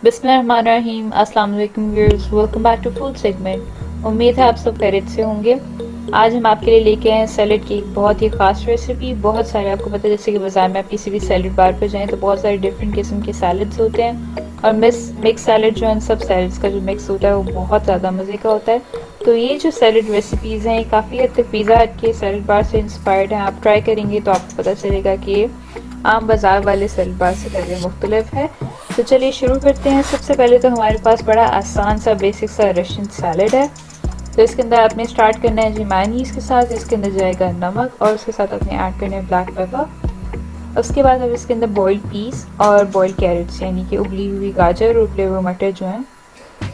बिस्मिल्लाहिर्रहमानिर्रहीम। अस्सलाम वालेकुम viewers, welcome back to food segment. उम्मीद है आप सब खैरियत से होंगे। आज हम आपके लिए लेके आए हैं सैलेड की एक बहुत ही ख़ास रेसिपी। बहुत सारे आपको पता है, जैसे कि बाज़ार में आप किसी भी सैलेड बार पर जाएं तो बहुत सारे डिफरेंट किस्म के सैलड्स होते हैं, और मिक्स सैलेड जो है, सब सैलड्स का जो मिक्स होता है वो बहुत ज़्यादा मज़े का होता है। तो ये जो सैलड रेसिपीज़ हैं, ये काफ़ी हद तक पिज़्ज़ा हट के सैलड बार से इंस्पायर्ड हैं। आप ट्राई करेंगे तो आपको पता चलेगा कि ये आम बाज़ार वाले सैलड बार से काफ़ी मुख्तलिफ है। तो चलिए शुरू करते हैं। सबसे पहले तो हमारे पास बड़ा आसान सा बेसिक सा रशियन सैलड है। तो इसके अंदर आपने स्टार्ट करना है जी मेयोनीज़ के साथ। इसके अंदर जाएगा नमक, और उसके साथ आपने ऐड करना है ब्लैक पेपर। उसके बाद अब इसके अंदर बॉइल्ड पीस और बॉइल्ड कैरेट्स, यानी कि उबली हुई गाजर और उबले हुए मटर जो हैं,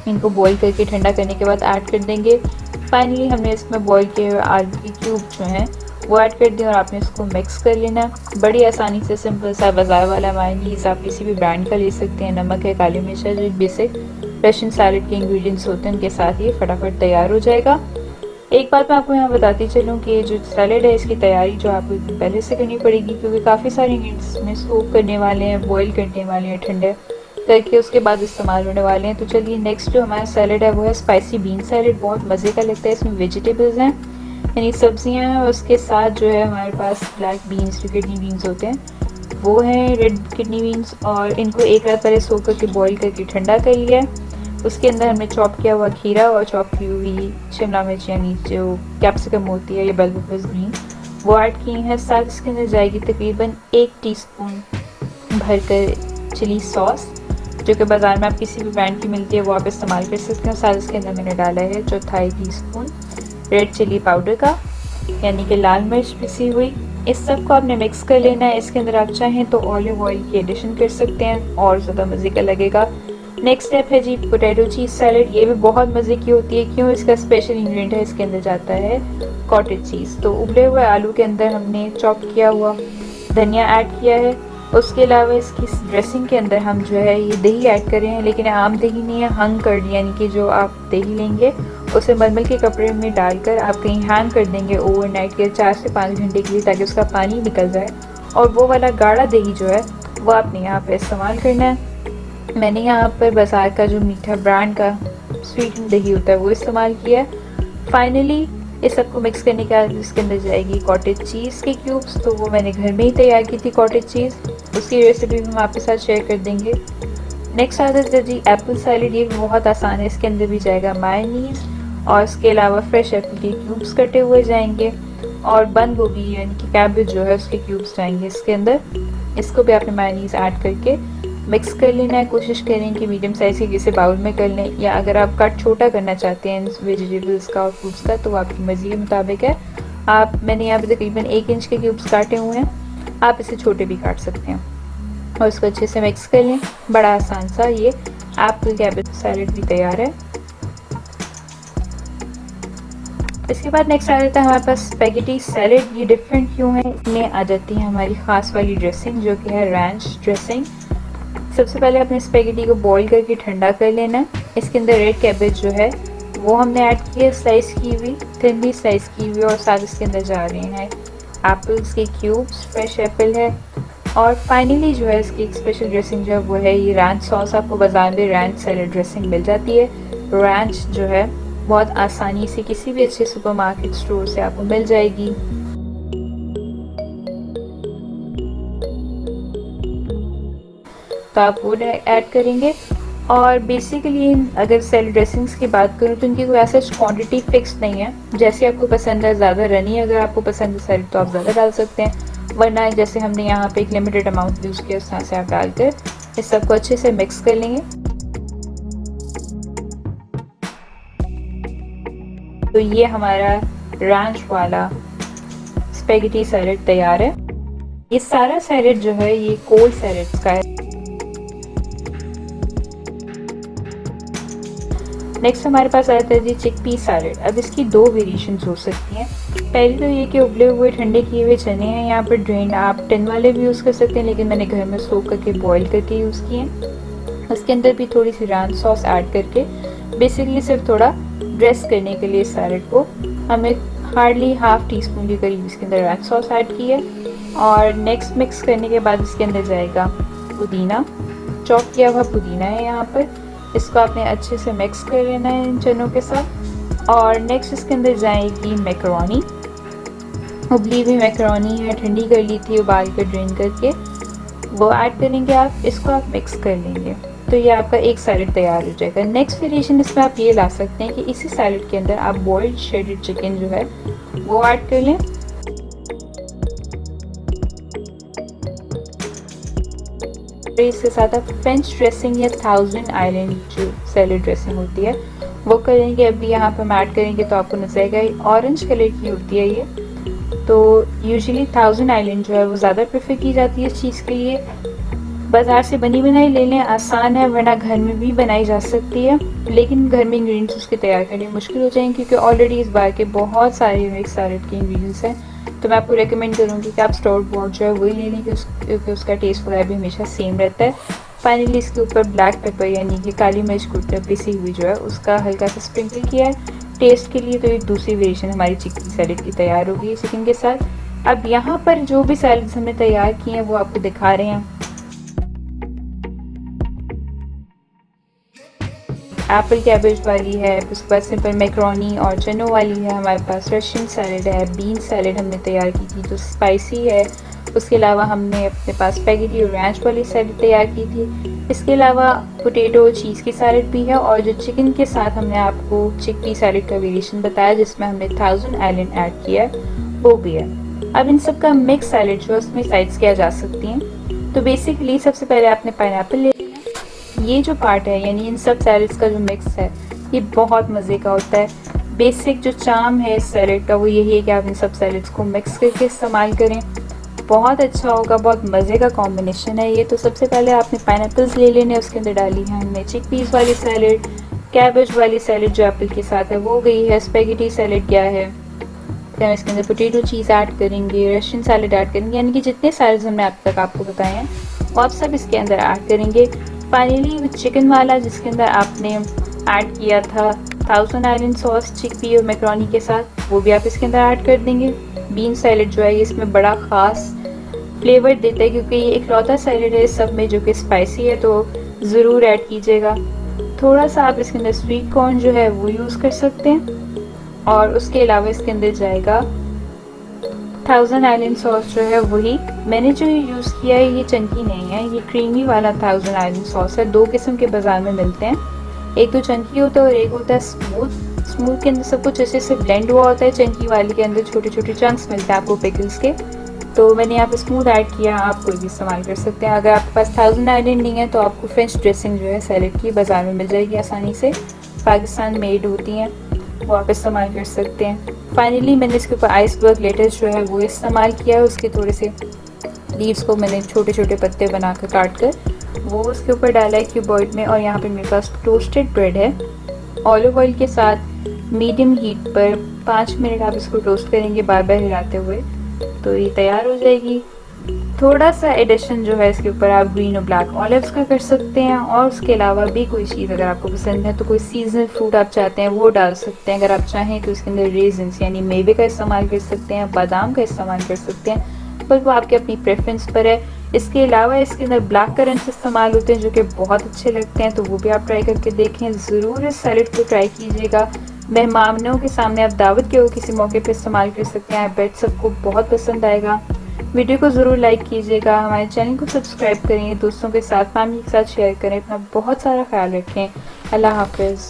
इनको बॉईल करके ठंडा करने के बाद ऐड कर देंगे। फाइनली हमने इसमें बॉईल किए हुए आलू के क्यूब जो हैं वो ऐड कर दिए, और आपने इसको मिक्स कर लेना। बड़ी आसानी से सिंपल सा बाजार वाला मेयोनीज़ आप किसी भी ब्रांड का ले सकते हैं। नमक है, काली मिर्च है, जो बेसिक रशियन सैलड के इंग्रेडिएंट्स होते हैं उनके साथ ये फटाफट तैयार हो जाएगा। एक बात मैं आपको यहाँ बताती चलूँ कि जो सैलड है इसकी तैयारी जो आपको पहले से करनी पड़ेगी, क्योंकि काफ़ी सारे इंग्रेडिएंट्स इसमें सोक करने वाले हैं, बॉईल करने वाले हैं ठंडे करके, उसके बाद इस्तेमाल होने वाले हैं। तो चलिए नेक्स्ट जो हमारा सैलड है वो है स्पाइसी बीन सैलड। बहुत मज़े का लगता है। इसमें वेजिटेबल्स हैं, यानी सब्जियां हैं, और उसके साथ जो है हमारे पास ब्लैक बीन्स, जो किडनी बीन्स होते हैं वो हैं, रेड किडनी बीन्स, और इनको एक रात पहले सोख करके बॉईल करके ठंडा कर लिया है। उसके अंदर हमने चॉप किया हुआ खीरा और चॉप की हुई शिमला मिर्च, यानी जो कैप्सिकम होती है, या बेल पेपर्स ग्रीन, वो ऐड किए हैं। साथ इसके अंदर जाएगी तकरीबन 1 टीस्पून भरकर चिली सॉस, जो कि बाज़ार में आप किसी भी ब्रांड की मिलती है वो आप इस्तेमाल कर सकते हैं। साथ इसके अंदर मैंने डाला है चौथाई टीस्पून रेड चिली पाउडर का, यानी कि लाल मिर्च पिसी हुई। इस सब को आपने मिक्स कर लेना है। इसके अंदर आप चाहें तो ऑलिव ऑयल की एडिशन कर सकते हैं, और ज़्यादा मज़े का लगेगा। नेक्स्ट स्टेप है जी पोटैटो चीज़ सैलड। ये भी बहुत मज़े की होती है। क्यों? इसका स्पेशल इंग्रेडिएंट है, इसके अंदर जाता है कॉटेज चीज़। तो उबले हुए आलू के अंदर हमने चॉप किया हुआ धनिया ऐड किया है। उसके अलावा इसकी ड्रेसिंग के अंदर हम जो है ये दही ऐड कर रहे हैं, लेकिन आम दही नहीं है, हंग कर्ड, यानी कि जो आप दही लेंगे उसे मलमल के कपड़े में डालकर आप कहीं हैंग कर देंगे ओवरनाइट के 4 से 5 घंटे के लिए, ताकि उसका पानी निकल जाए, और वो वाला गाढ़ा दही जो है वो आपने यहाँ पर इस्तेमाल करना है। मैंने यहाँ पर बाज़ार का जो मीठा ब्रांड का स्वीट दही होता है वो इस्तेमाल किया है। फाइनली इस सबको मिक्स करने के बाद इसके अंदर जाएगी कॉटेज चीज़ के क्यूब्स। तो वो मैंने घर में ही तैयार की थी कॉटेज चीज़, उसकी रेसिपी भी हम आपके साथ शेयर कर देंगे। नेक्स्ट आता है जी एप्पल सैलड। ये भी बहुत आसान है। इसके अंदर भी जाएगा मेयोनीज़, और इसके अलावा फ्रेश एप्पल के क्यूब्स कटे हुए जाएंगे, और बंद गोभी यानी कि कैबेज जो है उसके क्यूब्स जाएंगे इसके अंदर। इसको भी आपने मेयोनीज़ ऐड करके मिक्स कर लेना है। कोशिश करें कि मीडियम साइज़ के किसी बाउल में कर लें, या अगर आप कट छोटा करना चाहते हैं वेजिटेबल्स का और फ्रूट्स का तो आपकी मर्ज़ी के मुताबिक है। मैंने यहाँ पे तकरीबन 1 इंच के क्यूब्स काटे हुए हैं, आप इसे छोटे भी काट सकते हैं, और इसको अच्छे से मिक्स कर लें। बड़ा आसान सा ये एप्पल कैबेज सैलड भी तैयार है। इसके बाद नेक्स्ट आ जाता है हमारे पास स्पैगेटी सैलड। ये डिफरेंट क्यों है? इसमें आ जाती है हमारी ख़ास वाली ड्रेसिंग, जो कि है रैंच ड्रेसिंग। सबसे पहले अपने स्पैगेटी को बॉईल करके ठंडा कर लेना है। इसके अंदर रेड कैबेज जो है वो हमने ऐड की है, स्लाइस की हुई, थिनली स्लाइस की हुई, और साथ इसके अंदर जा रहे हैं एप्पल्स के क्यूब्स, फ्रेश एप्पल है। और फाइनली जो है इसकी एक स्पेशल ड्रेसिंग जो है वो है ये रैंच सॉस। आपको बाजार में रैंच सैलड ड्रेसिंग मिल जाती है। रैंच जो है बहुत आसानी से किसी भी अच्छे सुपरमार्केट स्टोर से आपको मिल जाएगी। तो आप वो ऐड करेंगे। और बेसिकली अगर सैलड ड्रेसिंग्स की बात करूँ तो इनकी कोई ऐसा क्वांटिटी फिक्स नहीं है, जैसे आपको पसंद है। ज़्यादा रनी अगर आपको पसंद है सैलड तो आप ज़्यादा डाल सकते हैं, वरना जैसे हमने यहाँ पे एक लिमिटेड अमाउंट यूज़ किया उस तरह से आप डालकर इस सबको अच्छे से मिक्स कर लेंगे। तो ये हमारा रैंच वाला स्पैगेटी सैलड तैयार है। ये सारा सैलड जो है ये कोल्ड सैलड्स का है। नेक्स्ट हमारे पास आता है जी चिकपी सैलड। अब इसकी 2 वेरिएशंस हो सकती हैं। पहली तो ये कि उबले हुए ठंडे किए हुए चने हैं यहाँ पर ड्रेन, आप टिन वाले भी यूज़ कर सकते हैं, लेकिन मैंने घर में सोक करके बॉईल करके यूज़ किए हैं। उसके अंदर भी थोड़ी सी रैंच सॉस ऐड करके बेसिकली सिर्फ थोड़ा ड्रेस करने के लिए सैलड को हमें हार्डली ½ टीस्पून के करीब इसके अंदर रैंच सॉस ऐड की है। और नेक्स्ट मिक्स करने के बाद इसके अंदर जाएगा पुदीना, चॉप किया हुआ पुदीना है यहाँ पर, इसको आपने अच्छे से मिक्स कर लेना है इन चनों के साथ। और नेक्स्ट इसके अंदर जाएगी मैकरोनी, उबली हुई मैकरोनी है, ठंडी कर ली थी उबाल कर ड्रेन करके, वो ऐड करेंगे आप, इसको आप मिक्स कर लेंगे। तो ये आपका एक सैलड तैयार हो जाएगा। नेक्स्ट वेरिएशन इसमें आप ये ला सकते हैं कि इसी सैलड के अंदर आप बॉइल्ड श्रेडेड चिकन जो है वो ऐड कर लें। इसके साथ आप फ्रेंच ड्रेसिंग या थाउजेंड आइलैंड जो सैलड ड्रेसिंग होती है वो करेंगे। अभी यहाँ पर हम ऐड करेंगे तो आपको नजर आएगा ऑरेंज कलर की होती है ये, तो यूजुअली थाउजेंड आइलैंड जो है वो ज़्यादा प्रेफर की जाती है इस चीज़ के लिए। बाज़ार से बनी बनाई ले लें, आसान है, वरना घर में भी बनाई जा सकती है, लेकिन घर में इंग्रेडिएंट्स उसके तैयार करने मुश्किल हो जाएंगे क्योंकि ऑलरेडी इस बार के बहुत सारे मिक्स सैलड के इंग्रेडिएंट्स हैं। तो मैं आपको रेकमेंड करूँगी कि आप स्टोर बॉट जो है वही ले लें क्योंकि उसका टेस्ट वगैरह भी हमेशा सेम रहता है। फाइनली इसके ऊपर ब्लैक पेपर यानी कि काली मिर्च कुटी पिसी हुई जो है उसका हल्का सा स्प्रिंकल किया है टेस्ट के लिए। तो एक दूसरी वेरिएशन हमारी चिकन सैलड की तैयार होगी चिकन के साथ। अब यहाँ पर जो भी सैलड्स हमने तैयार किए हैं वो आपको दिखा रहे हैं। एप्पल कैबेज वाली है, उसके बाद सिंपल मैकरोनी और चनों वाली है, हमारे पास रशियन सैलड है, बीन सैलड हमने तैयार की थी जो स्पाइसी है। उसके अलावा हमने अपने पास स्पैगेटी और रैंच वाली सैलड तैयार की थी। इसके अलावा पोटैटो चीज़ की सैलड भी है और जो चिकन के साथ हमने आपको चिकपी सैलड का वेरिएशन बताया जिसमें हमने थाउजेंड आइलैंड ऐड किया है वो भी है। अब इन सब का मिक्स सैलड जो है उसमें साइड्स किया जा सकती हैं। तो बेसिकली सबसे पहले आपने पाइनएप्पल ले, ये जो पार्ट है यानी इन सब सैलड्स का जो मिक्स है ये बहुत मज़े का होता है। बेसिक जो चार्म है इस सैलड का वो यही है कि आप इन सब सैलड्स को मिक्स करके इस्तेमाल करें, बहुत अच्छा होगा, बहुत मज़े का कॉम्बिनेशन है ये। तो सबसे पहले आपने पाइनएप्पल्स ले लेने, उसके अंदर डाली है हमने चिकपीस वाली सैलड, कैबेज वाली सैलड जो एप्पल के साथ है वो गई है, स्पैगेटी सैलड क्या है, फिर हम इसके अंदर पोटैटो चीज़ ऐड करेंगे, रशियन सैलड ऐड करेंगे, यानी कि जितने सैलड्स हमने अब तक आपको बताए हैं वो आप सब इसके अंदर ऐड करेंगे। फाइनली चिकन वाला जिसके अंदर आपने ऐड किया था थाउजेंड आइलैंड सॉस चिकपी और मैकरोनी के साथ वो भी आप इसके अंदर ऐड कर देंगे। बीन सैलड जो है ये इसमें बड़ा ख़ास फ्लेवर देता है क्योंकि ये इकलौता सैलड है इस सब में जो कि स्पाइसी है, तो ज़रूर ऐड कीजिएगा। थोड़ा सा आप इसके अंदर स्वीट कॉर्न जो है वो यूज़ कर सकते हैं और उसके अलावा इसके अंदर जाएगा थाउजेंड आइलैंड सॉस जो है वही मैंने जो यूज़ किया है, ये चंकी नहीं है, ये क्रीमी वाला थाउजेंड आइलैंड सॉस है। दो किस्म के बाज़ार में मिलते हैं, एक तो चंकी होता है और एक होता है स्मूथ। स्मूथ के अंदर सब कुछ अच्छे से ब्लेंड हुआ होता है, चंकी वाले के अंदर छोटे छोटे चंक्स मिलते हैं आपको पिकल्स के। तो मैंने यहाँ पे स्मूथ ऐड किया, आप कोई भी इस्तेमाल कर सकते हैं। अगर आपके पास थाउजेंड आइलैंड नहीं है तो आपको फ्रेंच ड्रेसिंग जो है सैलड की बाज़ार में मिल जाएगी आसानी से, पाकिस्तान मेड होती हैं, वो आप इस्तेमाल कर सकते हैं। फाइनली मैंने इसके ऊपर आइसबर्ग लेटस जो है वो इस्तेमाल किया है, उसके थोड़े से लीव्स को मैंने छोटे छोटे पत्ते बनाकर काट कर वो उसके ऊपर डाला है क्यूबॉइड में। और यहाँ पे मेरे पास टोस्टेड ब्रेड है, ऑलिव ऑयल के साथ मीडियम हीट पर 5 मिनट आप इसको टोस्ट करेंगे बार बार हिलाते हुए, तो ये तैयार हो जाएगी। थोड़ा सा एडिशन जो है इसके ऊपर आप ग्रीन और ब्लैक ऑलिव्स का कर सकते हैं और उसके अलावा भी कोई चीज़ अगर आपको पसंद है तो कोई सीजनल फ्रूट आप चाहते हैं वो डाल सकते हैं। अगर आप चाहें तो इसके अंदर रेजिन्स यानी मेवे का इस्तेमाल कर सकते हैं, बादाम का इस्तेमाल कर सकते हैं, पर वो आपके अपनी प्रेफरेंस पर है। इसके अलावा इसके अंदर ब्लैक करंट्स इस्तेमाल होते हैं जो कि बहुत अच्छे लगते हैं, तो वो भी आप ट्राई करके देखें। ज़रूर इस सैलड को ट्राई कीजिएगा, मेहमानों के सामने आप दावत के हो किसी मौके पे इस्तेमाल कर सकते हैं। आई बेट सबको बहुत पसंद आएगा। वीडियो को ज़रूर लाइक कीजिएगा, हमारे चैनल को सब्सक्राइब करें, दोस्तों के साथ फैमिली के साथ शेयर करें, अपना बहुत सारा ख्याल रखें। अल्लाह हाफिज़।